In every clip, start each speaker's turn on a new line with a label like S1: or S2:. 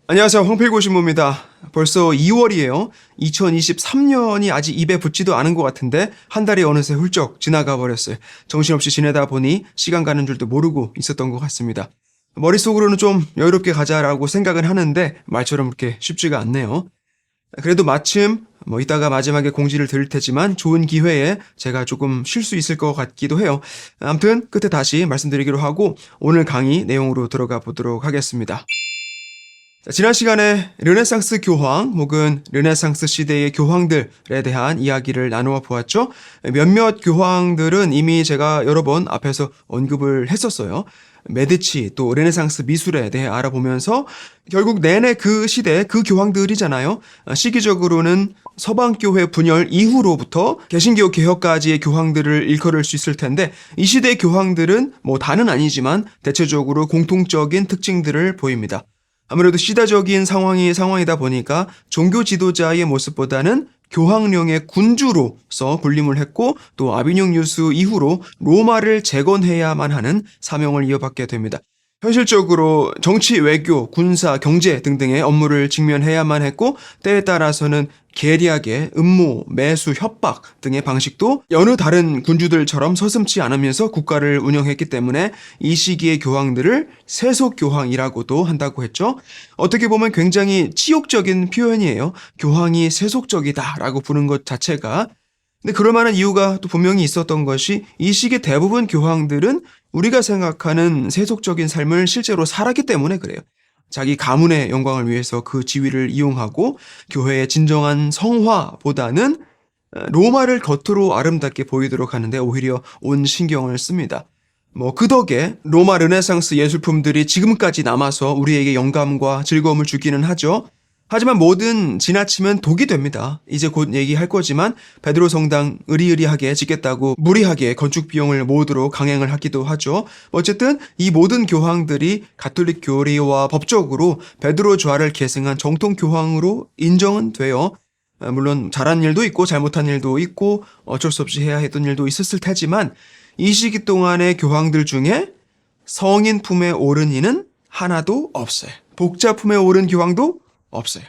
S1: 안녕하세요. 황필고신모입니다. 벌써 2월이에요. 2023년이 아직 입에 붙지도 않은 것 같은데 한 달이 어느새 훌쩍 지나가 버렸어요. 정신없이 지내다 보니 시간 가는 줄도 모르고 있었던 것 같습니다. 머릿속으로는 좀 여유롭게 가자라고 생각은 하는데 말처럼 그렇게 쉽지가 않네요. 그래도 마침 이따가 마지막에 공지를 드릴 테지만 좋은 기회에 제가 조금 쉴 수 있을 것 같기도 해요. 아무튼 끝에 다시 말씀드리기로 하고 오늘 강의 내용으로 들어가 보도록 하겠습니다. 지난 시간에 르네상스 교황 혹은 르네상스 시대의 교황들에 대한 이야기를 나누어 보았죠. 몇몇 교황들은 이미 제가 여러 번 앞에서 언급을 했었어요. 메디치 또 르네상스 미술에 대해 알아보면서 결국 내내 그 시대 그 교황들이잖아요. 시기적으로는 서방교회 분열 이후로부터 개신교 개혁까지의 교황들을 일컬을 수 있을 텐데 이 시대의 교황들은 다는 아니지만 대체적으로 공통적인 특징들을 보입니다. 아무래도 시대적인 상황이다 보니까 종교 지도자의 모습보다는 교황령의 군주로서 군림을 했고 또 아비뇽 유수 이후로 로마를 재건해야만 하는 사명을 이어받게 됩니다. 현실적으로 정치, 외교, 군사, 경제 등등의 업무를 직면해야만 했고 때에 따라서는 계략의 음모, 매수, 협박 등의 방식도 여느 다른 군주들처럼 서슴지 않으면서 국가를 운영했기 때문에 이 시기의 교황들을 세속교황이라고도 한다고 했죠. 어떻게 보면 굉장히 치욕적인 표현이에요. 교황이 세속적이다라고 부르는 것 자체가. 근데 그럴 만한 이유가 또 분명히 있었던 것이 이 시기 대부분 교황들은 우리가 생각하는 세속적인 삶을 실제로 살았기 때문에 그래요. 자기 가문의 영광을 위해서 그 지위를 이용하고 교회의 진정한 성화보다는 로마를 겉으로 아름답게 보이도록 하는데 오히려 온 신경을 씁니다. 그 덕에 로마 르네상스 예술품들이 지금까지 남아서 우리에게 영감과 즐거움을 주기는 하죠. 하지만 뭐든 지나치면 독이 됩니다. 이제 곧 얘기할 거지만 베드로 성당 으리으리하게 짓겠다고 무리하게 건축 비용을 모으도록 강행을 하기도 하죠. 어쨌든 이 모든 교황들이 가톨릭 교리와 법적으로 베드로 좌를 계승한 정통 교황으로 인정은 돼요. 물론 잘한 일도 있고 잘못한 일도 있고 어쩔 수 없이 해야 했던 일도 있었을 테지만 이 시기 동안의 교황들 중에 성인 품에 오른 이는 하나도 없어요. 복자 품에 오른 교황도 없어요.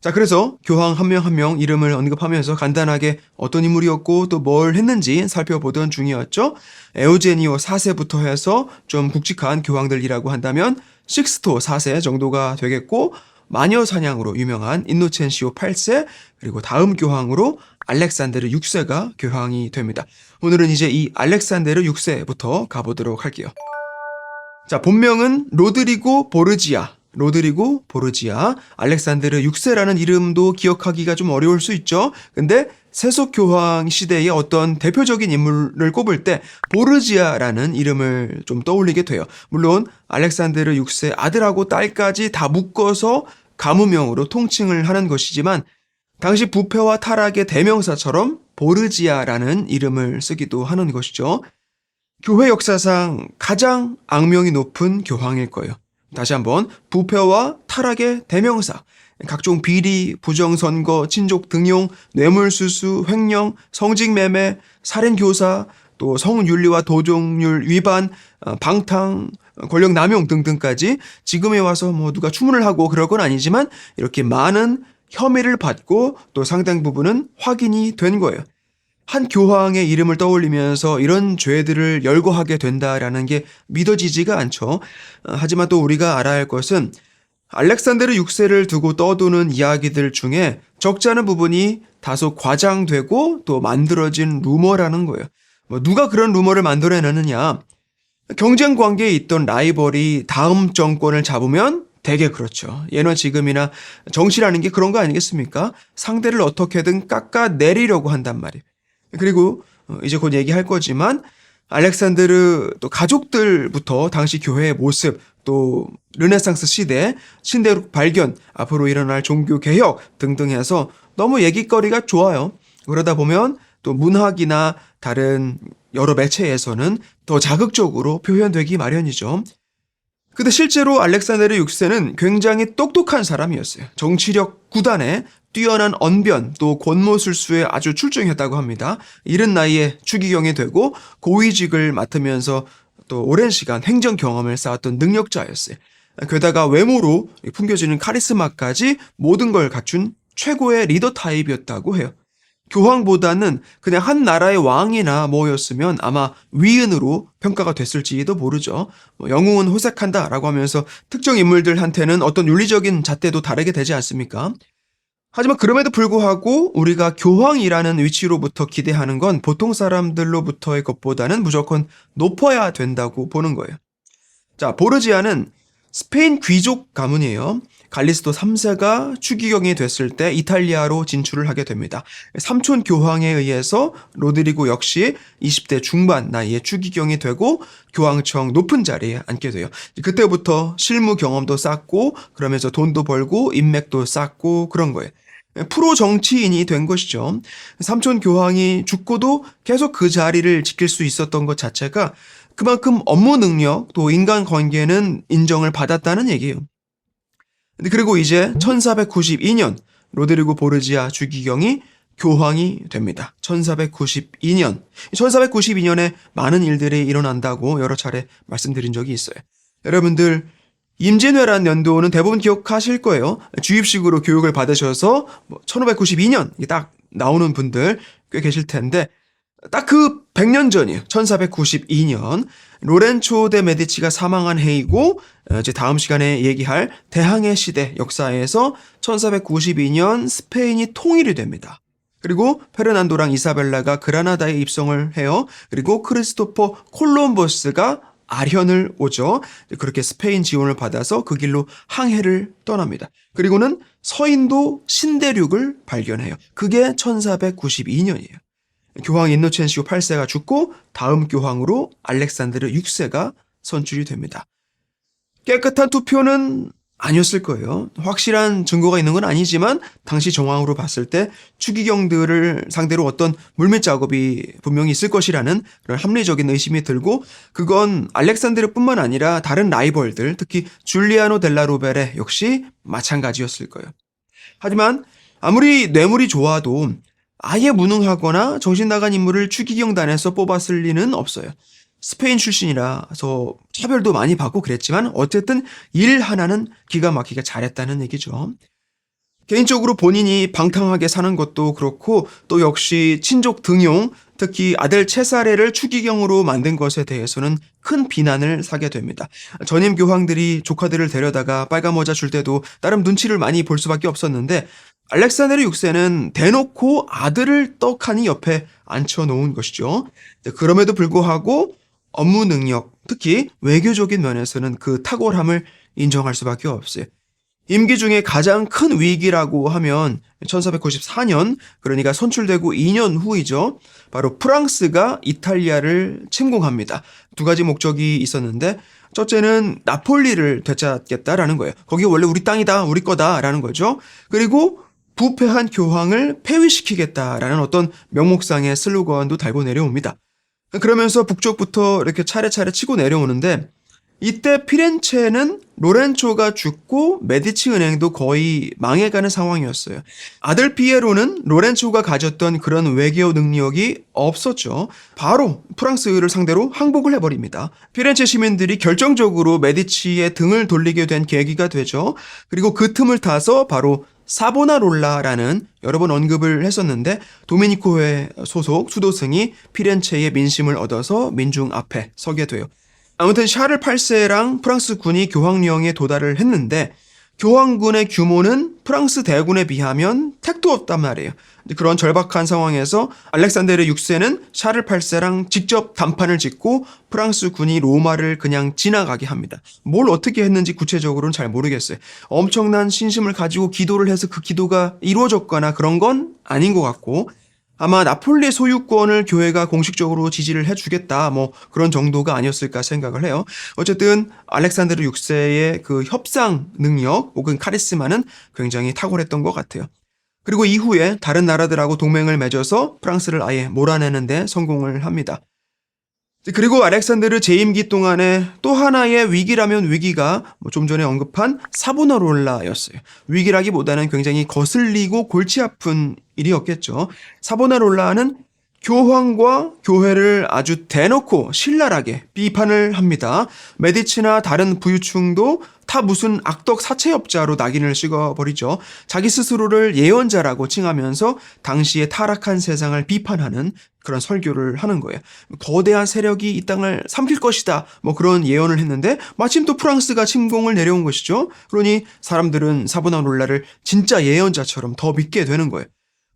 S1: 자, 그래서 교황 한 명 한 명 이름을 언급하면서 간단하게 어떤 인물이었고 또 뭘 했는지 살펴보던 중이었죠. 에우제니오 4세부터 해서 좀 굵직한 교황들이라고 한다면 식스토 4세 정도가 되겠고 마녀 사냥으로 유명한 인노첸시오 8세 그리고 다음 교황으로 알렉산데르 6세가 교황이 됩니다. 오늘은 이제 이 알렉산데르 6세부터 가보도록 할게요. 자, 본명은 로드리고 보르지아, 알렉산데르 6세라는 이름도 기억하기가 좀 어려울 수 있죠. 근데 세속교황 시대의 어떤 대표적인 인물을 꼽을 때 보르지아라는 이름을 좀 떠올리게 돼요. 물론 알렉산데르 6세 아들하고 딸까지 다 묶어서 가문명으로 통칭을 하는 것이지만 당시 부패와 타락의 대명사처럼 보르지아라는 이름을 쓰기도 하는 것이죠. 교회 역사상 가장 악명이 높은 교황일 거예요. 다시 한번 부패와 타락의 대명사, 각종 비리, 부정선거, 친족 등용, 뇌물수수, 횡령, 성직매매, 살인교사, 또 성윤리와 도종률 위반, 방탕, 권력남용 등등까지 지금에 와서 누가 추문을 하고 그럴 건 아니지만 이렇게 많은 혐의를 받고 또 상당 부분은 확인이 된 거예요. 한 교황의 이름을 떠올리면서 이런 죄들을 열거하게 된다라는 게 믿어지지가 않죠. 하지만 또 우리가 알아야 할 것은 알렉산데르 6세를 두고 떠도는 이야기들 중에 적지 않은 부분이 다소 과장되고 또 만들어진 루머라는 거예요. 누가 그런 루머를 만들어내느냐. 경쟁 관계에 있던 라이벌이 다음 정권을 잡으면 되게 그렇죠. 예나 지금이나 정치라는 게 그런 거 아니겠습니까? 상대를 어떻게든 깎아내리려고 한단 말이에요. 그리고 이제 곧 얘기할 거지만 알렉산데르 또 가족들부터 당시 교회의 모습 또 르네상스 시대 신대륙 발견 앞으로 일어날 종교 개혁 등등 해서 너무 얘기거리가 좋아요. 그러다 보면 또 문학이나 다른 여러 매체에서는 더 자극적으로 표현되기 마련이죠. 근데 실제로 알렉산데르 6세는 굉장히 똑똑한 사람이었어요. 정치력 구단에 뛰어난 언변 또 권모술수에 아주 출중했다고 합니다. 이른 나이에 추기경이 되고 고위직을 맡으면서 또 오랜 시간 행정 경험을 쌓았던 능력자였어요. 게다가 외모로 풍겨지는 카리스마까지 모든 걸 갖춘 최고의 리더 타입이었다고 해요. 교황보다는 그냥 한 나라의 왕이나 뭐였으면 아마 위은으로 평가가 됐을지도 모르죠. 영웅은 호색한다라고 하면서 특정 인물들한테는 어떤 윤리적인 잣대도 다르게 되지 않습니까? 하지만 그럼에도 불구하고 우리가 교황이라는 위치로부터 기대하는 건 보통 사람들로부터의 것보다는 무조건 높아야 된다고 보는 거예요. 자, 보르지아는 스페인 귀족 가문이에요. 갈리스토 3세가 추기경이 됐을 때 이탈리아로 진출을 하게 됩니다. 삼촌 교황에 의해서 로드리고 역시 20대 중반 나이에 추기경이 되고 교황청 높은 자리에 앉게 돼요. 그때부터 실무 경험도 쌓고 그러면서 돈도 벌고 인맥도 쌓고 그런 거예요. 프로 정치인이 된 것이죠. 삼촌 교황이 죽고도 계속 그 자리를 지킬 수 있었던 것 자체가 그만큼 업무 능력 또 인간관계는 인정을 받았다는 얘기예요. 그리고 이제 1492년 로드리고 보르지아 추기경이 교황이 됩니다. 1492년. 1492년에 많은 일들이 일어난다고 여러 차례 말씀드린 적이 있어요. 여러분들 임진왜란 연도는 대부분 기억하실 거예요. 주입식으로 교육을 받으셔서 1592년 딱 나오는 분들 꽤 계실 텐데 딱 그 100년 전이에요. 1492년 로렌초 데 메디치가 사망한 해이고 이제 다음 시간에 얘기할 대항해 시대 역사에서 1492년 스페인이 통일이 됩니다. 그리고 페르난도랑 이사벨라가 그라나다에 입성을 해요. 그리고 크리스토퍼 콜럼버스가 아련을 오죠. 그렇게 스페인 지원을 받아서 그 길로 항해를 떠납니다. 그리고는 서인도 신대륙을 발견해요. 그게 1492년이에요. 교황 인노첸시오 8세가 죽고 다음 교황으로 알렉산드르 6세가 선출이 됩니다. 깨끗한 투표는 아니었을 거예요. 확실한 증거가 있는 건 아니지만 당시 정황으로 봤을 때 추기경들을 상대로 어떤 물밑 작업이 분명히 있을 것이라는 그런 합리적인 의심이 들고 그건 알렉산드르뿐만 아니라 다른 라이벌들 특히 줄리아노 델라 로베레 역시 마찬가지였을 거예요. 하지만 아무리 뇌물이 좋아도 아예 무능하거나 정신나간 인물을 추기경단에서 뽑았을 리는 없어요. 스페인 출신이라서 차별도 많이 받고 그랬지만 어쨌든 일 하나는 기가 막히게 잘했다는 얘기죠. 개인적으로 본인이 방탕하게 사는 것도 그렇고 또 역시 친족 등용, 특히 아들 체사레를 추기경으로 만든 것에 대해서는 큰 비난을 사게 됩니다. 전임 교황들이 조카들을 데려다가 빨간 모자 줄 때도 나름 눈치를 많이 볼 수밖에 없었는데 알렉산드르 6세는 대놓고 아들을 떡하니 옆에 앉혀놓은 것이죠. 그럼에도 불구하고 업무 능력, 특히 외교적인 면에서는 그 탁월함을 인정할 수밖에 없어요. 임기 중에 가장 큰 위기라고 하면 1494년, 그러니까 선출되고 2년 후이죠. 바로 프랑스가 이탈리아를 침공합니다. 두 가지 목적이 있었는데 첫째는 나폴리를 되찾겠다라는 거예요. 거기 원래 우리 땅이다, 우리 거다라는 거죠. 그리고 부패한 교황을 폐위시키겠다라는 어떤 명목상의 슬로건도 달고 내려옵니다. 그러면서 북쪽부터 이렇게 차례차례 치고 내려오는데 이때 피렌체는 로렌초가 죽고 메디치 은행도 거의 망해가는 상황이었어요. 아들 피에로는 로렌초가 가졌던 그런 외교 능력이 없었죠. 바로 프랑스를 상대로 항복을 해버립니다. 피렌체 시민들이 결정적으로 메디치의 등을 돌리게 된 계기가 되죠. 그리고 그 틈을 타서 바로 사보나롤라라는 여러 번 언급을 했었는데 도미니코회 소속 수도승이 피렌체의 민심을 얻어서 민중 앞에 서게 돼요. 아무튼 샤를 8세랑 프랑스 군이 교황령에 도달을 했는데 교황군의 규모는 프랑스 대군에 비하면 택도 없단 말이에요. 그런 절박한 상황에서 알렉산드르 6세는 샤를 8세랑 직접 단판을 짓고 프랑스 군이 로마를 그냥 지나가게 합니다. 뭘 어떻게 했는지 구체적으로는 잘 모르겠어요. 엄청난 신심을 가지고 기도를 해서 그 기도가 이루어졌거나 그런 건 아닌 것 같고 아마 나폴리 소유권을 교회가 공식적으로 지지를 해주겠다 뭐 그런 정도가 아니었을까 생각을 해요. 어쨌든 알렉산드르 6세의 그 협상 능력 혹은 카리스마는 굉장히 탁월했던 것 같아요. 그리고 이후에 다른 나라들하고 동맹을 맺어서 프랑스를 아예 몰아내는 데 성공을 합니다. 그리고 알렉산드르 재임기 동안에 또 하나의 위기라면 위기가 좀 전에 언급한 사보나롤라였어요. 위기라기보다는 굉장히 거슬리고 골치 아픈 일이었겠죠. 사보나롤라는 교황과 교회를 아주 대놓고 신랄하게 비판을 합니다. 메디치나 다른 부유층도 다 무슨 악덕 사채업자로 낙인을 찍어버리죠. 자기 스스로를 예언자라고 칭하면서 당시의 타락한 세상을 비판하는 그런 설교를 하는 거예요. 거대한 세력이 이 땅을 삼킬 것이다. 뭐 그런 예언을 했는데 마침 또 프랑스가 침공을 내려온 것이죠. 그러니 사람들은 사보나롤라를 진짜 예언자처럼 더 믿게 되는 거예요.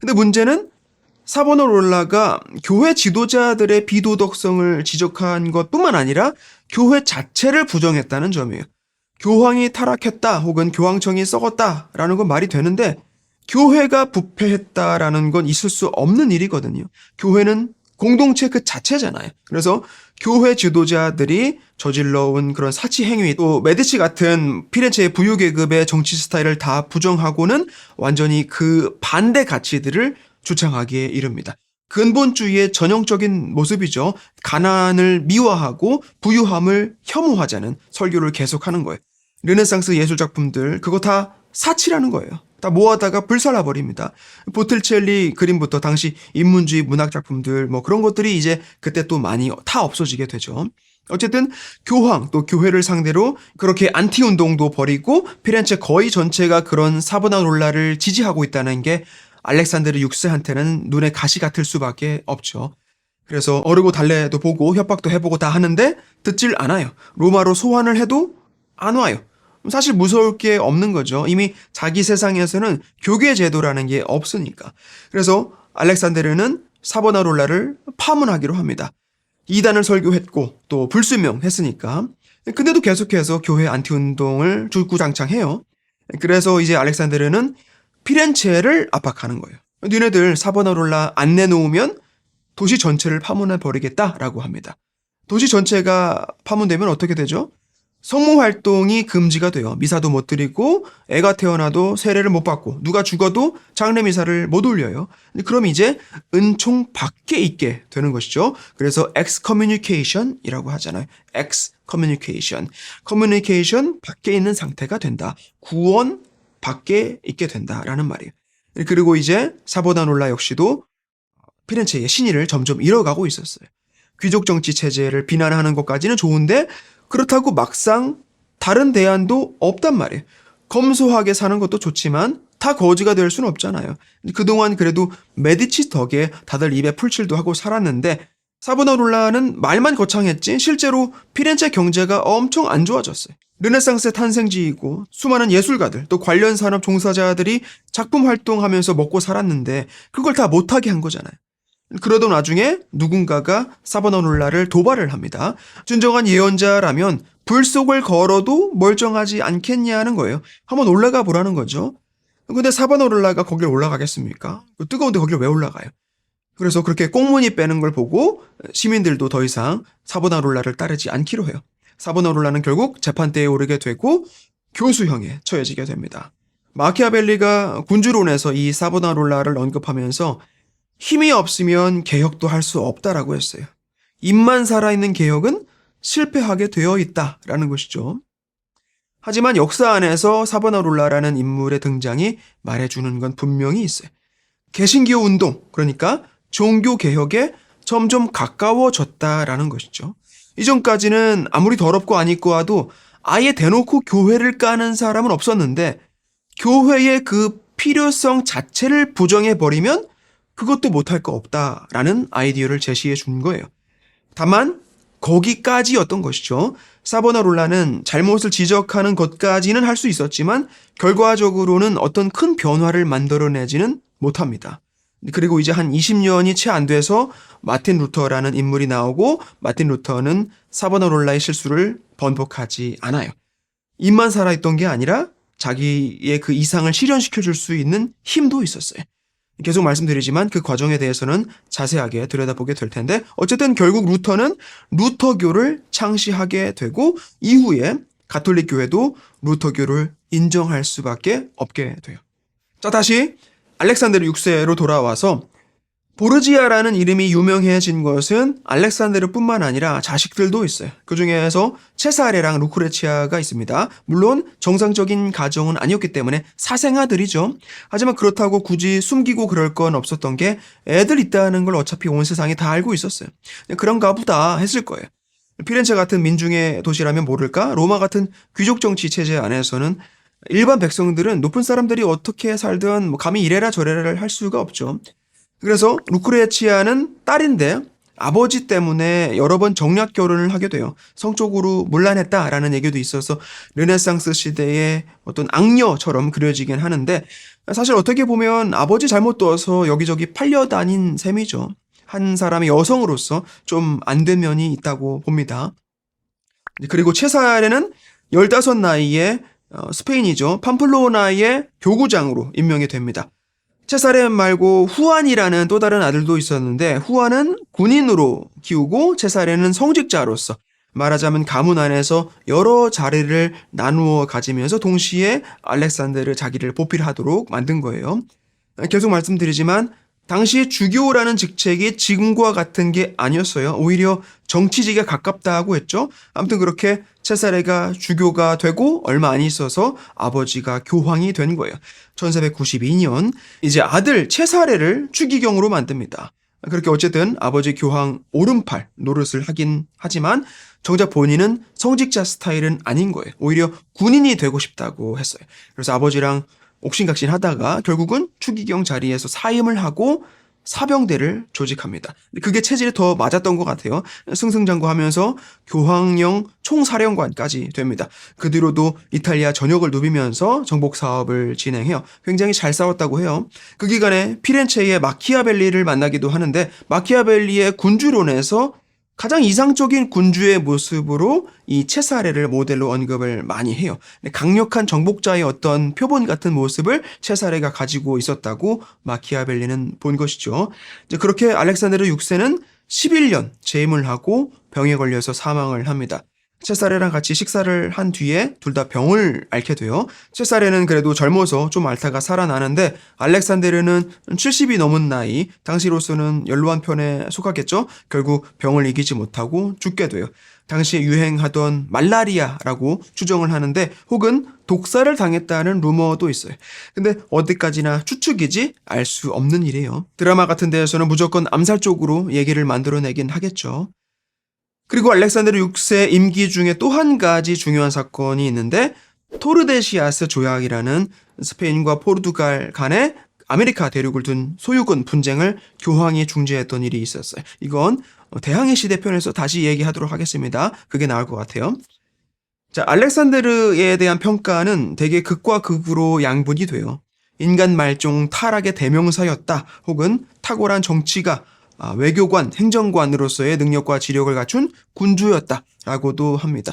S1: 근데 문제는 사보나롤라가 교회 지도자들의 비도덕성을 지적한 것뿐만 아니라 교회 자체를 부정했다는 점이에요. 교황이 타락했다 혹은 교황청이 썩었다라는 건 말이 되는데 교회가 부패했다라는 건 있을 수 없는 일이거든요. 교회는 공동체 그 자체잖아요. 그래서 교회 지도자들이 저질러온 그런 사치 행위, 또 메디치 같은 피렌체의 부유 계급의 정치 스타일을 다 부정하고는 완전히 그 반대 가치들을 주창하기에 이릅니다. 근본주의의 전형적인 모습이죠. 가난을 미화하고 부유함을 혐오하자는 설교를 계속하는 거예요. 르네상스 예술작품들 그거 다 사치라는 거예요. 다 모아다가 불살라버립니다. 보틀첼리 그림부터 당시 인문주의 문학작품들 뭐 그런 것들이 이제 그때 또 많이 다 없어지게 되죠. 어쨌든 교황 또 교회를 상대로 그렇게 안티 운동도 벌이고 피렌체 거의 전체가 그런 사보나롤라를 지지하고 있다는 게 알렉산드르 6세한테는 눈에 가시 같을 수밖에 없죠. 그래서 어르고 달래도 보고 협박도 해보고 다 하는데 듣질 않아요. 로마로 소환을 해도 안 와요. 사실 무서울 게 없는 거죠. 이미 자기 세상에서는 교계 제도라는 게 없으니까. 그래서 알렉산드르는 사보나롤라를 파문하기로 합니다. 이단을 설교했고 또 불수명했으니까. 근데도 계속해서 교회 안티운동을 주구장창해요. 그래서 이제 알렉산드르는 피렌체를 압박하는 거예요. 니네들 사보나롤라 안 내놓으면 도시 전체를 파문해 버리겠다라고 합니다. 도시 전체가 파문되면 어떻게 되죠? 성모 활동이 금지가 돼요. 미사도 못 드리고 애가 태어나도 세례를 못 받고 누가 죽어도 장례 미사를 못 올려요. 그럼 이제 은총 밖에 있게 되는 것이죠. 그래서 excommunication이라고 하잖아요. excommunication. communication 밖에 있는 상태가 된다. 구원 밖에 있게 된다라는 말이에요. 그리고 이제 사보나롤라 역시도 피렌체의 신의를 점점 잃어가고 있었어요. 귀족 정치 체제를 비난하는 것까지는 좋은데 그렇다고 막상 다른 대안도 없단 말이에요. 검소하게 사는 것도 좋지만 다 거지가 될 수는 없잖아요. 그동안 그래도 메디치 덕에 다들 입에 풀칠도 하고 살았는데 사보나롤라는 말만 거창했지 실제로 피렌체 경제가 엄청 안 좋아졌어요. 르네상스의 탄생지이고 수많은 예술가들 또 관련 산업 종사자들이 작품 활동하면서 먹고 살았는데 그걸 다 못하게 한 거잖아요. 그러던 와중에 누군가가 사보나롤라를 도발을 합니다. 진정한 예언자라면 불 속을 걸어도 멀쩡하지 않겠냐는 거예요. 한번 올라가 보라는 거죠. 근데 사보나롤라가 거길 올라가겠습니까? 뜨거운데 거길 왜 올라가요? 그래서 그렇게 꽁무니 빼는 걸 보고 시민들도 더 이상 사보나롤라를 따르지 않기로 해요. 사보나롤라는 결국 재판대에 오르게 되고 교수형에 처해지게 됩니다. 마키아벨리가 군주론에서 이 사보나롤라를 언급하면서 힘이 없으면 개혁도 할 수 없다라고 했어요. 입만 살아있는 개혁은 실패하게 되어 있다라는 것이죠. 하지만 역사 안에서 사보나롤라라는 인물의 등장이 말해주는 건 분명히 있어요. 개신교 운동, 그러니까 종교개혁에 점점 가까워졌다라는 것이죠. 이전까지는 아무리 더럽고 안 입고 와도 아예 대놓고 교회를 까는 사람은 없었는데 교회의 그 필요성 자체를 부정해버리면 그것도 못할 거 없다라는 아이디어를 제시해 준 거예요. 다만 거기까지였던 것이죠. 사보나롤라는 잘못을 지적하는 것까지는 할 수 있었지만 결과적으로는 어떤 큰 변화를 만들어내지는 못합니다. 그리고 이제 한 20년이 채 안 돼서 마틴 루터라는 인물이 나오고 마틴 루터는 사보나롤라의 실수를 번복하지 않아요. 입만 살아있던 게 아니라 자기의 그 이상을 실현시켜 줄 수 있는 힘도 있었어요. 계속 말씀드리지만 그 과정에 대해서는 자세하게 들여다보게 될 텐데 어쨌든 결국 루터는 루터교를 창시하게 되고 이후에 가톨릭 교회도 루터교를 인정할 수밖에 없게 돼요. 자, 다시 알렉산드르 6세로 돌아와서 보르지아라는 이름이 유명해진 것은 알렉산드르뿐만 아니라 자식들도 있어요. 그 중에서 체사레랑 루크레치아가 있습니다. 물론 정상적인 가정은 아니었기 때문에 사생아들이죠. 하지만 그렇다고 굳이 숨기고 그럴 건 없었던 게 애들 있다는 걸 어차피 온 세상이 다 알고 있었어요. 그런가 보다 했을 거예요. 피렌체 같은 민중의 도시라면 모를까? 로마 같은 귀족 정치 체제 안에서는 일반 백성들은 높은 사람들이 어떻게 살든 감히 이래라 저래라 할 수가 없죠. 그래서 루크레치아는 딸인데 아버지 때문에 여러 번 정략 결혼을 하게 돼요. 성적으로 문란했다라는 얘기도 있어서 르네상스 시대의 어떤 악녀처럼 그려지긴 하는데 사실 어떻게 보면 아버지 잘못 둬서 여기저기 팔려다닌 셈이죠. 한 사람의 여성으로서 좀 안 된 면이 있다고 봅니다. 그리고 체사레는 15 나이에 스페인이죠. 팜플로나의 교구장으로 임명이 됩니다. 체사레 말고 후안이라는 또 다른 아들도 있었는데 후안은 군인으로 키우고 체사레는 성직자로서 말하자면 가문 안에서 여러 자리를 나누어 가지면서 동시에 알렉산드르 자기를 보필하도록 만든 거예요. 계속 말씀드리지만 당시 주교라는 직책이 지금과 같은 게 아니었어요. 오히려 정치직에 가깝다고 했죠. 아무튼 그렇게 체사레가 주교가 되고 얼마 안 있어서 아버지가 교황이 된 거예요. 1492년 이제 아들 체사레를 추기경으로 만듭니다. 그렇게 어쨌든 아버지 교황 오른팔 노릇을 하긴 하지만 정작 본인은 성직자 스타일은 아닌 거예요. 오히려 군인이 되고 싶다고 했어요. 그래서 아버지랑 옥신각신 하다가 결국은 추기경 자리에서 사임을 하고 사병대를 조직합니다. 그게 체질이 더 맞았던 것 같아요. 승승장구하면서 교황령 총사령관까지 됩니다. 그 뒤로도 이탈리아 전역을 누비면서 정복 사업을 진행해요. 굉장히 잘 싸웠다고 해요. 그 기간에 피렌체의 마키아벨리를 만나기도 하는데 마키아벨리의 군주론에서 가장 이상적인 군주의 모습으로 이 체사레를 모델로 언급을 많이 해요. 강력한 정복자의 어떤 표본 같은 모습을 체사레가 가지고 있었다고 마키아벨리는 본 것이죠. 이제 그렇게 알렉산드르 6세는 11년 재임을 하고 병에 걸려서 사망을 합니다. 체사레랑 같이 식사를 한 뒤에 둘 다 병을 앓게 돼요. 체사레는 그래도 젊어서 좀 앓다가 살아나는데 알렉산드르는 70이 넘은 나이, 당시로서는 연로한 편에 속하겠죠. 결국 병을 이기지 못하고 죽게 돼요. 당시에 유행하던 말라리아라고 추정을 하는데 혹은 독사를 당했다는 루머도 있어요. 근데 어디까지나 추측이지 알 수 없는 일이에요. 드라마 같은 데에서는 무조건 암살 쪽으로 얘기를 만들어내긴 하겠죠. 그리고 알렉산드르 6세 임기 중에 또 한 가지 중요한 사건이 있는데 토르데시아스 조약이라는 스페인과 포르투갈 간의 아메리카 대륙을 둔 소유권 분쟁을 교황이 중재했던 일이 있었어요. 이건 대항해 시대 편에서 다시 얘기하도록 하겠습니다. 그게 나을 것 같아요. 자, 알렉산드르에 대한 평가는 되게 극과 극으로 양분이 돼요. 인간 말종 타락의 대명사였다. 혹은 탁월한 정치가 외교관, 행정관으로서의 능력과 지력을 갖춘 군주였다라고도 합니다.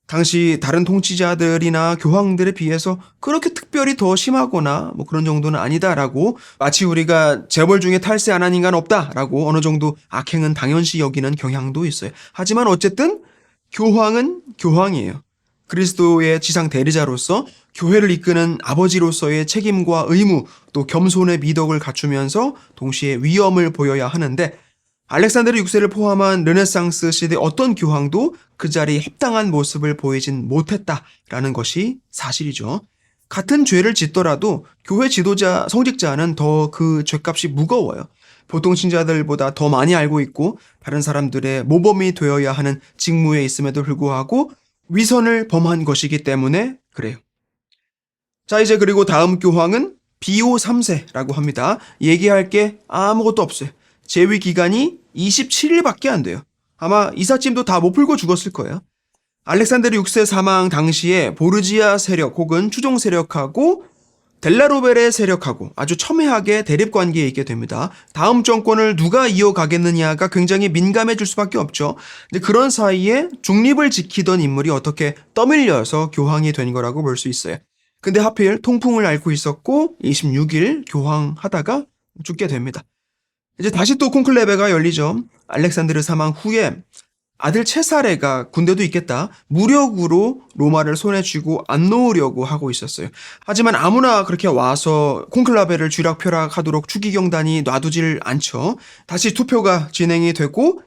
S1: 당시 다른 통치자들이나 교황들에 비해서 그렇게 특별히 더 심하거나 그런 정도는 아니다라고 마치 우리가 재벌 중에 탈세 안 한 인간 없다라고 어느 정도 악행은 당연시 여기는 경향도 있어요. 하지만 어쨌든 교황은 교황이에요. 그리스도의 지상 대리자로서 교회를 이끄는 아버지로서의 책임과 의무 또 겸손의 미덕을 갖추면서 동시에 위엄을 보여야 하는데 알렉산드르 6세를 포함한 르네상스 시대 어떤 교황도 그 자리에 합당한 모습을 보이진 못했다라는 것이 사실이죠. 같은 죄를 짓더라도 교회 지도자, 성직자는 더 그 죄값이 무거워요. 보통 신자들보다 더 많이 알고 있고 다른 사람들의 모범이 되어야 하는 직무에 있음에도 불구하고 위선을 범한 것이기 때문에 그래요. 자, 이제 그리고 다음 교황은 비오 3세라고 합니다. 얘기할 게 아무것도 없어요. 재위 기간이 27일밖에 안 돼요. 아마 이삿짐도 다 못 풀고 죽었을 거예요. 알렉산드르 6세 사망 당시에 보르지아 세력 혹은 추종 세력하고 델라로벨의 세력하고 아주 첨예하게 대립관계에 있게 됩니다. 다음 정권을 누가 이어가겠느냐가 굉장히 민감해질 수밖에 없죠. 근데 그런 사이에 중립을 지키던 인물이 어떻게 떠밀려서 교황이 된 거라고 볼 수 있어요. 근데 하필 통풍을 앓고 있었고 26일 교황하다가 죽게 됩니다. 이제 다시 또 콘클레베가 열리죠. 알렉산드르 사망 후에 아들 체사레가 군대도 있겠다. 무력으로 로마를 손에 쥐고 안 놓으려고 하고 있었어요. 하지만 아무나 그렇게 와서 콘클라베를 쥐락펴락하도록 추기경단이 놔두질 않죠. 다시 투표가 진행이 되고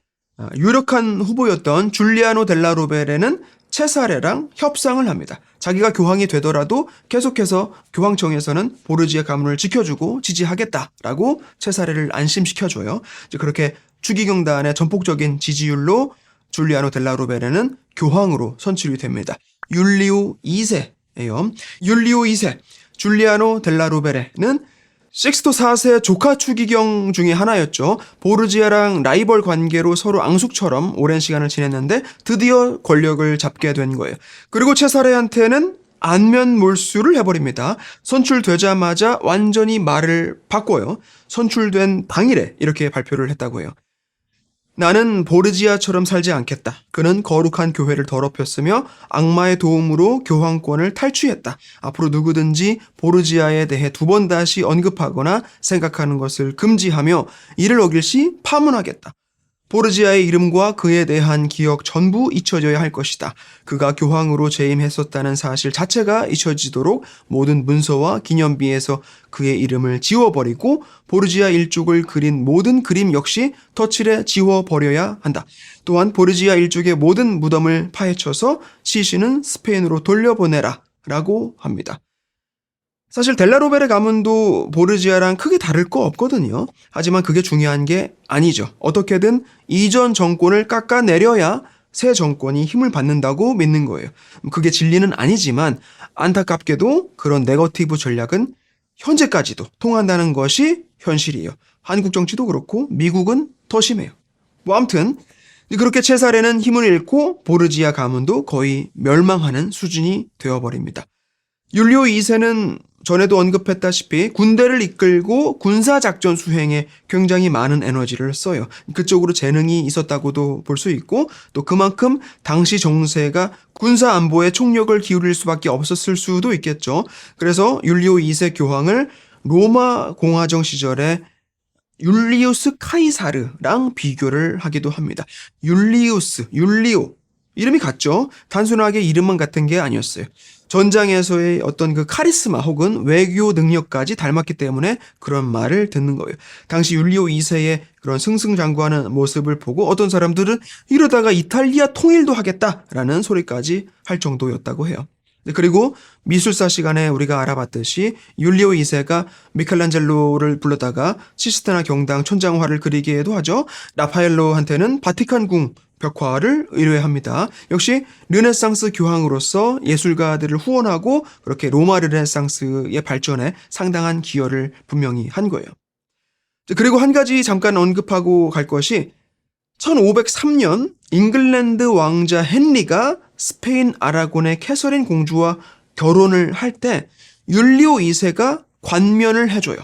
S1: 유력한 후보였던 줄리아노 델라 로베레는 체사레랑 협상을 합니다. 자기가 교황이 되더라도 계속해서 교황청에서는 보르지아 가문을 지켜주고 지지하겠다라고 체사레를 안심시켜줘요. 그렇게 추기경단의 전폭적인 지지율로 줄리아노 델라 로베레는 교황으로 선출이 됩니다. 율리오 2세예요. 율리오 2세, 줄리아노 델라 로베레는 식스토 4세 조카 추기경 중에 하나였죠. 보르지아랑 라이벌 관계로 서로 앙숙처럼 오랜 시간을 지냈는데 드디어 권력을 잡게 된 거예요. 그리고 체사레한테는 안면몰수를 해버립니다. 선출되자마자 완전히 말을 바꿔요. 선출된 당일에 이렇게 발표를 했다고 해요. 나는 보르지아처럼 살지 않겠다. 그는 거룩한 교회를 더럽혔으며 악마의 도움으로 교황권을 탈취했다. 앞으로 누구든지 보르지아에 대해 두 번 다시 언급하거나 생각하는 것을 금지하며 이를 어길 시 파문하겠다. 보르지아의 이름과 그에 대한 기억 전부 잊혀져야 할 것이다. 그가 교황으로 재임했었다는 사실 자체가 잊혀지도록 모든 문서와 기념비에서 그의 이름을 지워버리고 보르지아 일족을 그린 모든 그림 역시 덧칠해 지워버려야 한다. 또한 보르지아 일족의 모든 무덤을 파헤쳐서 시신은 스페인으로 돌려보내라 라고 합니다. 사실 델라로베레 가문도 보르지아랑 크게 다를 거 없거든요. 하지만 그게 중요한 게 아니죠. 어떻게든 이전 정권을 깎아내려야 새 정권이 힘을 받는다고 믿는 거예요. 그게 진리는 아니지만 안타깝게도 그런 네거티브 전략은 현재까지도 통한다는 것이 현실이에요. 한국 정치도 그렇고 미국은 더 심해요. 아무튼 그렇게 체사레는 힘을 잃고 보르지아 가문도 거의 멸망하는 수준이 되어버립니다. 율리오 2세는 전에도 언급했다시피 군대를 이끌고 군사작전 수행에 굉장히 많은 에너지를 써요. 그쪽으로 재능이 있었다고도 볼 수 있고 또 그만큼 당시 정세가 군사안보에 총력을 기울일 수밖에 없었을 수도 있겠죠. 그래서 율리오 2세 교황을 로마 공화정 시절에 율리우스 카이사르랑 비교를 하기도 합니다. 율리오 이름이 같죠? 단순하게 이름만 같은 게 아니었어요. 전장에서의 어떤 그 카리스마 혹은 외교 능력까지 닮았기 때문에 그런 말을 듣는 거예요. 당시 율리오 2세의 그런 승승장구하는 모습을 보고 어떤 사람들은 이러다가 이탈리아 통일도 하겠다라는 소리까지 할 정도였다고 해요. 그리고 미술사 시간에 우리가 알아봤듯이 율리오 2세가 미켈란젤로를 불러다가 시스테나 경당 천장화를 그리기도 하죠. 라파엘로한테는 바티칸궁 벽화를 의뢰합니다. 역시 르네상스 교황으로서 예술가들을 후원하고 그렇게 로마 르네상스의 발전에 상당한 기여를 분명히 한 거예요. 그리고 한 가지 잠깐 언급하고 갈 것이 1503년 잉글랜드 왕자 헨리가 스페인 아라곤의 캐서린 공주와 결혼을 할 때 율리오 2세가 관면을 해줘요.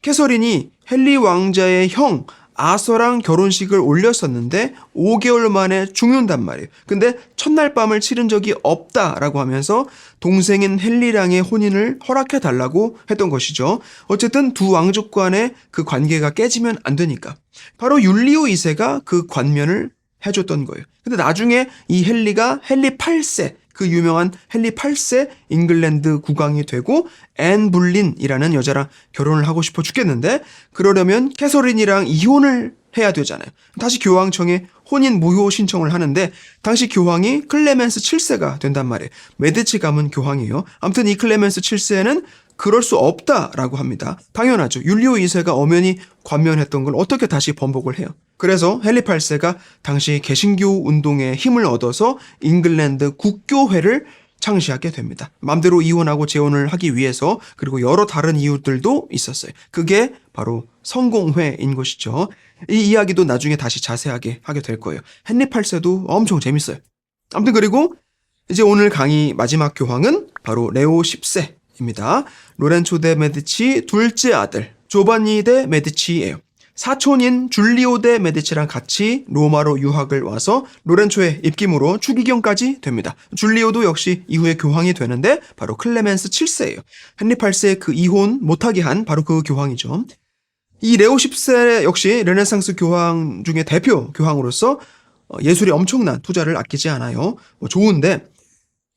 S1: 캐서린이 헨리 왕자의 형 아서랑 결혼식을 올렸었는데 5개월 만에 죽는단 말이에요. 근데 첫날 밤을 치른 적이 없다라고 하면서 동생인 헨리랑의 혼인을 허락해달라고 했던 것이죠. 어쨌든 두 왕족 간의 그 관계가 깨지면 안 되니까. 바로 율리오 2세가 그 관면을 해줬던 거예요. 근데 나중에 이 헨리가 헨리 8세, 그 유명한 헨리 8세 잉글랜드 국왕이 되고 앤 불린이라는 여자랑 결혼을 하고 싶어 죽겠는데 그러려면 캐서린이랑 이혼을 해야 되잖아요. 다시 교황청에 혼인 무효 신청을 하는데 당시 교황이 클레멘스 7세가 된단 말이에요. 메디치 가문 교황이에요. 아무튼 이 클레멘스 7세는 그럴 수 없다라고 합니다. 당연하죠. 율리오 2세가 엄연히 관면했던 걸 어떻게 다시 번복을 해요. 그래서 헨리 8세가 당시 개신교 운동에 힘을 얻어서 잉글랜드 국교회를 창시하게 됩니다. 맘대로 이혼하고 재혼을 하기 위해서. 그리고 여러 다른 이유들도 있었어요. 그게 바로 성공회인 것이죠. 이 이야기도 나중에 다시 자세하게 하게 될 거예요. 헨리 8세도 엄청 재밌어요. 아무튼 그리고 이제 오늘 강의 마지막 교황은 바로 레오 10세입니다. 로렌초 데 메디치 둘째 아들 조바니 데 메디치예요. 사촌인 줄리오 데 메디치랑 같이 로마로 유학을 와서 로렌초의 입김으로 추기경까지 됩니다. 줄리오도 역시 이후에 교황이 되는데 바로 클레멘스 7세예요. 헨리 8세 그 이혼 못하게 한 바로 그 교황이죠. 이 레오 10세 역시 르네상스 교황 중에 대표 교황으로서 예술에 엄청난 투자를 아끼지 않아요. 좋은데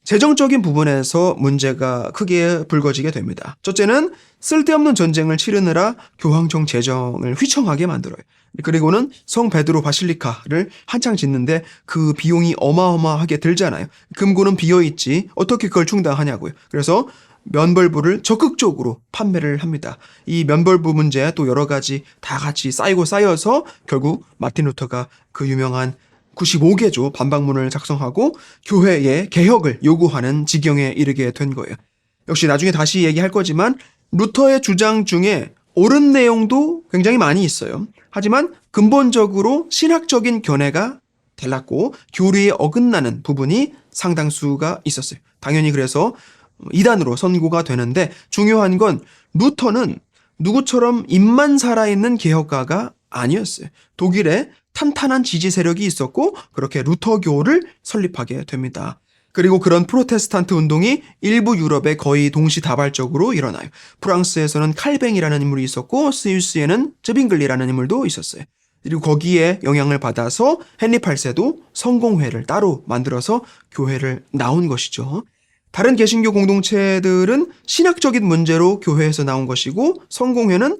S1: 재정적인 부분에서 문제가 크게 불거지게 됩니다. 첫째는 쓸데없는 전쟁을 치르느라 교황청 재정을 휘청하게 만들어요. 그리고는 성 베드로 바실리카를 한창 짓는데 그 비용이 어마어마하게 들잖아요. 금고는 비어있지 어떻게 그걸 충당하냐고요. 그래서 면벌부를 적극적으로 판매를 합니다. 이 면벌부 문제 또 여러 가지 다 같이 쌓이고 쌓여서 결국 마틴 루터가 그 유명한 95개조 반박문을 작성하고 교회의 개혁을 요구하는 지경에 이르게 된 거예요. 역시 나중에 다시 얘기할 거지만 루터의 주장 중에 옳은 내용도 굉장히 많이 있어요. 하지만 근본적으로 신학적인 견해가 달랐고 교리에 어긋나는 부분이 상당수가 있었어요. 당연히 그래서 이단으로 선고가 되는데 중요한 건 루터는 누구처럼 입만 살아있는 개혁가가 아니었어요. 독일에 탄탄한 지지 세력이 있었고 그렇게 루터교를 설립하게 됩니다. 그리고 그런 프로테스탄트 운동이 일부 유럽에 거의 동시다발적으로 일어나요. 프랑스에서는 칼뱅이라는 인물이 있었고 스위스에는 쯔빙글리라는 인물도 있었어요. 그리고 거기에 영향을 받아서 헨리 8세도 성공회를 따로 만들어서 교회를 나온 것이죠. 다른 개신교 공동체들은 신학적인 문제로 교회에서 나온 것이고 성공회는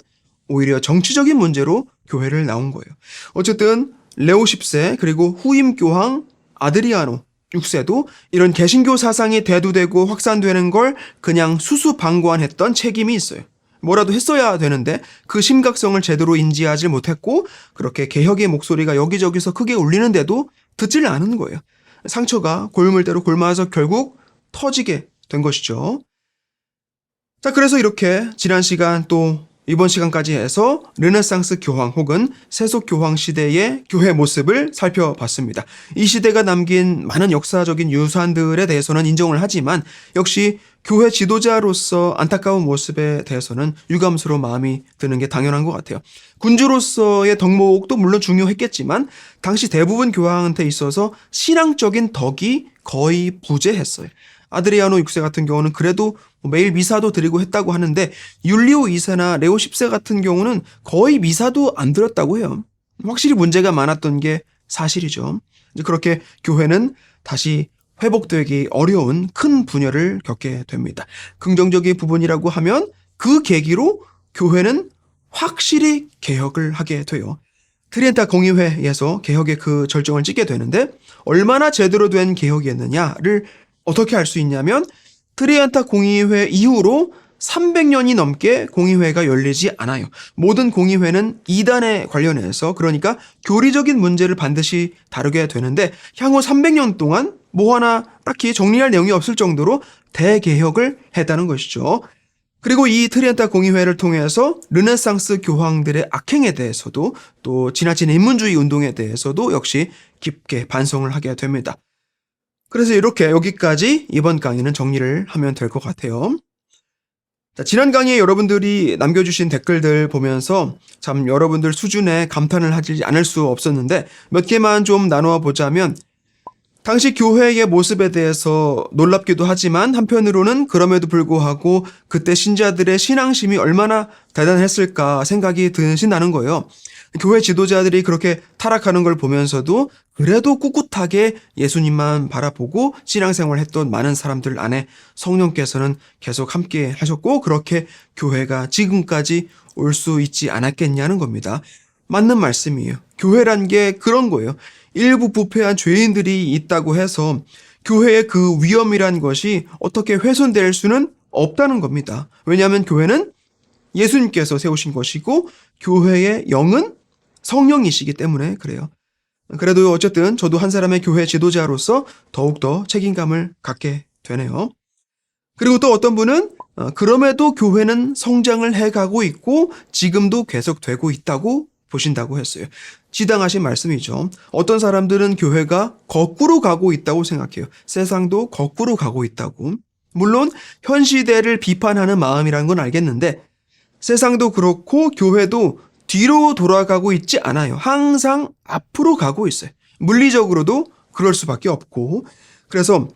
S1: 오히려 정치적인 문제로 교회를 나온 거예요. 어쨌든 레오 10세 그리고 후임 교황 아드리아노 6세도 이런 개신교 사상이 대두되고 확산되는 걸 그냥 수수방관했던 책임이 있어요. 뭐라도 했어야 되는데 그 심각성을 제대로 인지하지 못했고 그렇게 개혁의 목소리가 여기저기서 크게 울리는데도 듣지를 않은 거예요. 상처가 골물대로 골마서 결국 터지게 된 것이죠. 자, 그래서 이렇게 지난 시간 또 이번 시간까지 해서 르네상스 교황 혹은 세속 교황 시대의 교회 모습을 살펴봤습니다. 이 시대가 남긴 많은 역사적인 유산들에 대해서는 인정을 하지만 역시 교회 지도자로서 안타까운 모습에 대해서는 유감스러운 마음이 드는 게 당연한 것 같아요. 군주로서의 덕목도 물론 중요했겠지만 당시 대부분 교황한테 있어서 신앙적인 덕이 거의 부재했어요. 아드리아노 6세 같은 경우는 그래도 매일 미사도 드리고 했다고 하는데 율리오 2세나 레오 10세 같은 경우는 거의 미사도 안 드렸다고 해요. 확실히 문제가 많았던 게 사실이죠. 그렇게 교회는 다시 회복되기 어려운 큰 분열을 겪게 됩니다. 긍정적인 부분이라고 하면 그 계기로 교회는 확실히 개혁을 하게 돼요. 트리엔타 공의회에서 개혁의 그 절정을 찍게 되는데 얼마나 제대로 된 개혁이었느냐를 어떻게 알 수 있냐면 트리엔타 공의회 이후로 300년이 넘게 공의회가 열리지 않아요. 모든 공의회는 이단에 관련해서 그러니까 교리적인 문제를 반드시 다루게 되는데 향후 300년 동안 뭐 하나 딱히 정리할 내용이 없을 정도로 대개혁을 했다는 것이죠. 그리고 이 트리엔타 공의회를 통해서 르네상스 교황들의 악행에 대해서도 또 지나친 인문주의 운동에 대해서도 역시 깊게 반성을 하게 됩니다. 그래서 이렇게 여기까지 이번 강의는 정리를 하면 될 것 같아요. 자, 지난 강의에 여러분들이 남겨주신 댓글들 보면서 참 여러분들 수준에 감탄을 하지 않을 수 없었는데 몇 개만 좀 나누어 보자면 당시 교회의 모습에 대해서 놀랍기도 하지만 한편으로는 그럼에도 불구하고 그때 신자들의 신앙심이 얼마나 대단했을까 생각이 드신다는 거예요. 교회 지도자들이 그렇게 타락하는 걸 보면서도 그래도 꿋꿋하게 예수님만 바라보고 신앙생활을 했던 많은 사람들 안에 성령께서는 계속 함께 하셨고 그렇게 교회가 지금까지 올 수 있지 않았겠냐는 겁니다. 맞는 말씀이에요. 교회란 게 그런 거예요. 일부 부패한 죄인들이 있다고 해서 교회의 그 위엄이란 것이 어떻게 훼손될 수는 없다는 겁니다. 왜냐하면 교회는 예수님께서 세우신 것이고 교회의 영은 성령이시기 때문에 그래요. 그래도 어쨌든 저도 한 사람의 교회 지도자로서 더욱더 책임감을 갖게 되네요. 그리고 또 어떤 분은 그럼에도 교회는 성장을 해가고 있고 지금도 계속되고 있다고 보신다고 했어요. 지당하신 말씀이죠. 어떤 사람들은 교회가 거꾸로 가고 있다고 생각해요. 세상도 거꾸로 가고 있다고. 물론 현 시대를 비판하는 마음이란 건 알겠는데 세상도 그렇고 교회도 뒤로 돌아가고 있지 않아요. 항상 앞으로 가고 있어요. 물리적으로도 그럴 수밖에 없고. 그래서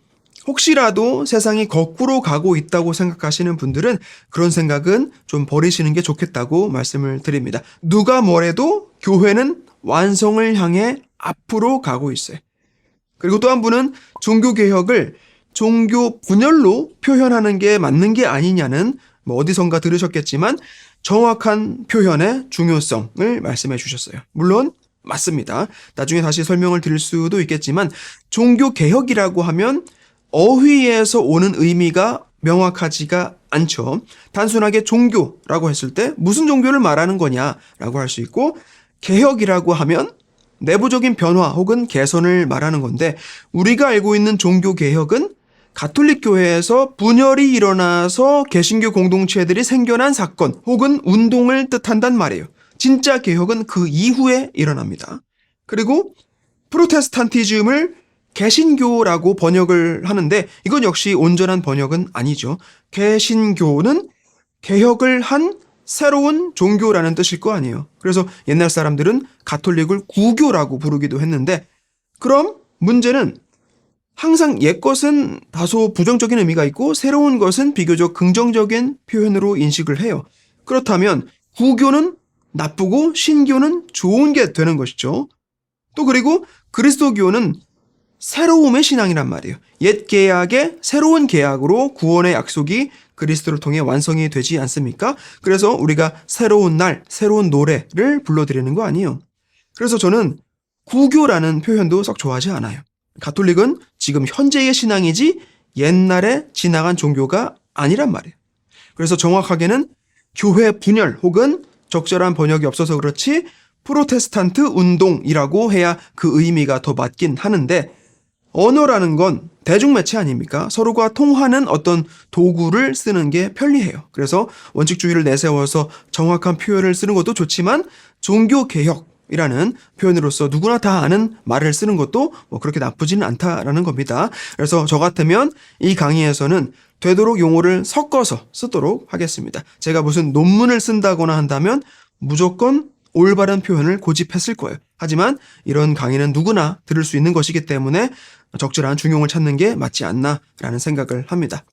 S1: 혹시라도 세상이 거꾸로 가고 있다고 생각하시는 분들은 그런 생각은 좀 버리시는 게 좋겠다고 말씀을 드립니다. 누가 뭐래도 교회는 완성을 향해 앞으로 가고 있어요. 그리고 또 한 분은 종교개혁을 종교 분열로 표현하는 게 맞는 게 아니냐는 어디선가 들으셨겠지만 정확한 표현의 중요성을 말씀해 주셨어요. 물론 맞습니다. 나중에 다시 설명을 드릴 수도 있겠지만 종교개혁이라고 하면 어휘에서 오는 의미가 명확하지가 않죠. 단순하게 종교라고 했을 때 무슨 종교를 말하는 거냐라고 할 수 있고, 개혁이라고 하면 내부적인 변화 혹은 개선을 말하는 건데, 우리가 알고 있는 종교개혁은 가톨릭 교회에서 분열이 일어나서 개신교 공동체들이 생겨난 사건 혹은 운동을 뜻한단 말이에요. 진짜 개혁은 그 이후에 일어납니다. 그리고 프로테스탄티즘을 개신교라고 번역을 하는데 이건 역시 온전한 번역은 아니죠. 개신교는 개혁을 한 새로운 종교라는 뜻일 거 아니에요. 그래서 옛날 사람들은 가톨릭을 구교라고 부르기도 했는데, 그럼 문제는 항상 옛 것은 다소 부정적인 의미가 있고 새로운 것은 비교적 긍정적인 표현으로 인식을 해요. 그렇다면 구교는 나쁘고 신교는 좋은 게 되는 것이죠. 또 그리고 그리스도교는 새로움의 신앙이란 말이에요. 옛 계약의 새로운 계약으로 구원의 약속이 그리스도를 통해 완성이 되지 않습니까? 그래서 우리가 새로운 날, 새로운 노래를 불러드리는 거 아니에요. 그래서 저는 구교라는 표현도 썩 좋아하지 않아요. 가톨릭은 지금 현재의 신앙이지 옛날에 지나간 종교가 아니란 말이에요. 그래서 정확하게는 교회 분열 혹은 적절한 번역이 없어서 그렇지 프로테스탄트 운동이라고 해야 그 의미가 더 맞긴 하는데, 언어라는 건 대중매체 아닙니까? 서로가 통하는 어떤 도구를 쓰는 게 편리해요. 그래서 원칙주의를 내세워서 정확한 표현을 쓰는 것도 좋지만 종교개혁이라는 표현으로서 누구나 다 아는 말을 쓰는 것도 그렇게 나쁘지는 않다라는 겁니다. 그래서 저 같으면 이 강의에서는 되도록 용어를 섞어서 쓰도록 하겠습니다. 제가 무슨 논문을 쓴다거나 한다면 무조건 올바른 표현을 고집했을 거예요. 하지만 이런 강의는 누구나 들을 수 있는 것이기 때문에 적절한 중용을 찾는 게 맞지 않나라는 생각을 합니다.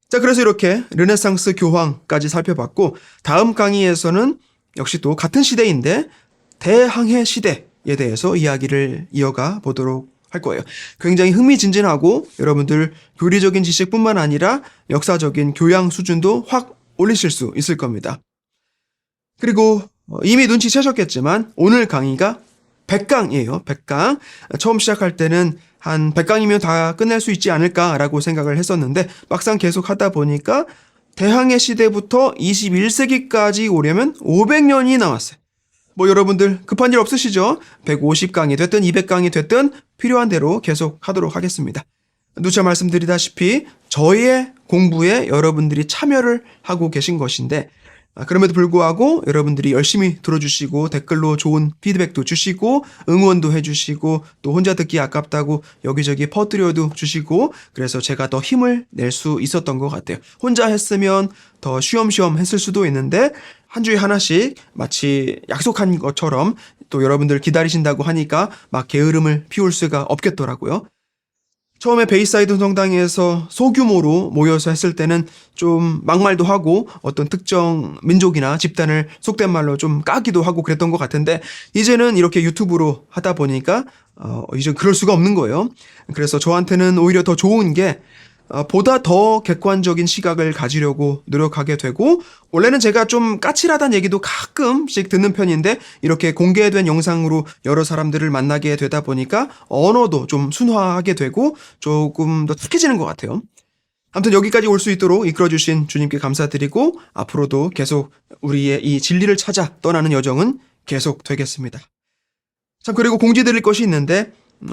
S1: 자, 그래서 이렇게 르네상스 교황까지 살펴봤고, 다음 강의에서는 역시 또 같은 시대인데 대항해 시대에 대해서 이야기를 이어가 보도록 할 거예요. 굉장히 흥미진진하고 여러분들 교리적인 지식뿐만 아니라 역사적인 교양 수준도 확 올리실 수 있을 겁니다. 그리고 이미 눈치채셨겠지만 오늘 강의가 100강이에요. 100강. 처음 시작할 때는 한 100강이면 다 끝낼 수 있지 않을까라고 생각을 했었는데 막상 계속 하다 보니까 대항해 시대부터 21세기까지 오려면 500년이 나왔어요. 여러분들 급한 일 없으시죠? 150강이 됐든 200강이 됐든 필요한 대로 계속 하도록 하겠습니다. 누차 말씀드리다시피 저희의 공부에 여러분들이 참여를 하고 계신 것인데, 그럼에도 불구하고 여러분들이 열심히 들어주시고 댓글로 좋은 피드백도 주시고 응원도 해주시고 또 혼자 듣기 아깝다고 여기저기 퍼뜨려도 주시고, 그래서 제가 더 힘을 낼 수 있었던 것 같아요. 혼자 했으면 더 쉬엄쉬엄 했을 수도 있는데 한 주에 하나씩 마치 약속한 것처럼 또 여러분들 기다리신다고 하니까 막 게으름을 피울 수가 없겠더라고요. 처음에 베이사이드 성당에서 소규모로 모여서 했을 때는 좀 막말도 하고 어떤 특정 민족이나 집단을 속된 말로 좀 까기도 하고 그랬던 것 같은데, 이제는 이렇게 유튜브로 하다 보니까 이제 그럴 수가 없는 거예요. 그래서 저한테는 오히려 더 좋은 게 보다 더 객관적인 시각을 가지려고 노력하게 되고, 원래는 제가 좀 까칠하다는 얘기도 가끔씩 듣는 편인데 이렇게 공개된 영상으로 여러 사람들을 만나게 되다 보니까 언어도 좀 순화하게 되고 조금 더 착해지는 것 같아요. 아무튼 여기까지 올 수 있도록 이끌어주신 주님께 감사드리고 앞으로도 계속 우리의 이 진리를 찾아 떠나는 여정은 계속 되겠습니다. 참, 그리고 공지드릴 것이 있는데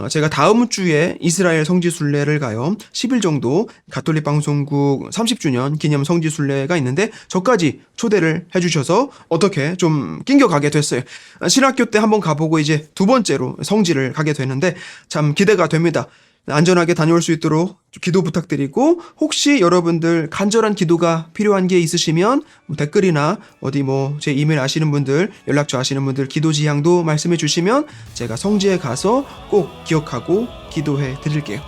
S1: 제가 다음 주에 이스라엘 성지순례를 가요. 10일 정도 가톨릭 방송국 30주년 기념 성지순례가 있는데 저까지 초대를 해주셔서 어떻게 좀 낑겨가게 됐어요. 신학교 때 한번 가보고 이제 두 번째로 성지를 가게 되는데 참 기대가 됩니다. 안전하게 다녀올 수 있도록 기도 부탁드리고, 혹시 여러분들 간절한 기도가 필요한 게 있으시면 댓글이나 어디 제 이메일 아시는 분들, 연락처 아시는 분들 기도 지향도 말씀해 주시면 제가 성지에 가서 꼭 기억하고 기도해 드릴게요.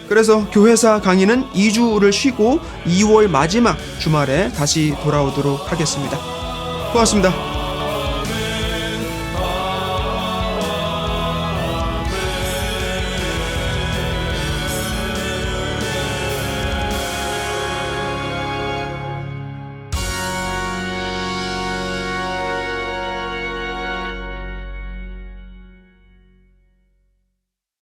S1: 그래서 교회사 강의는 2주를 쉬고 2월 마지막 주말에 다시 돌아오도록 하겠습니다. 고맙습니다.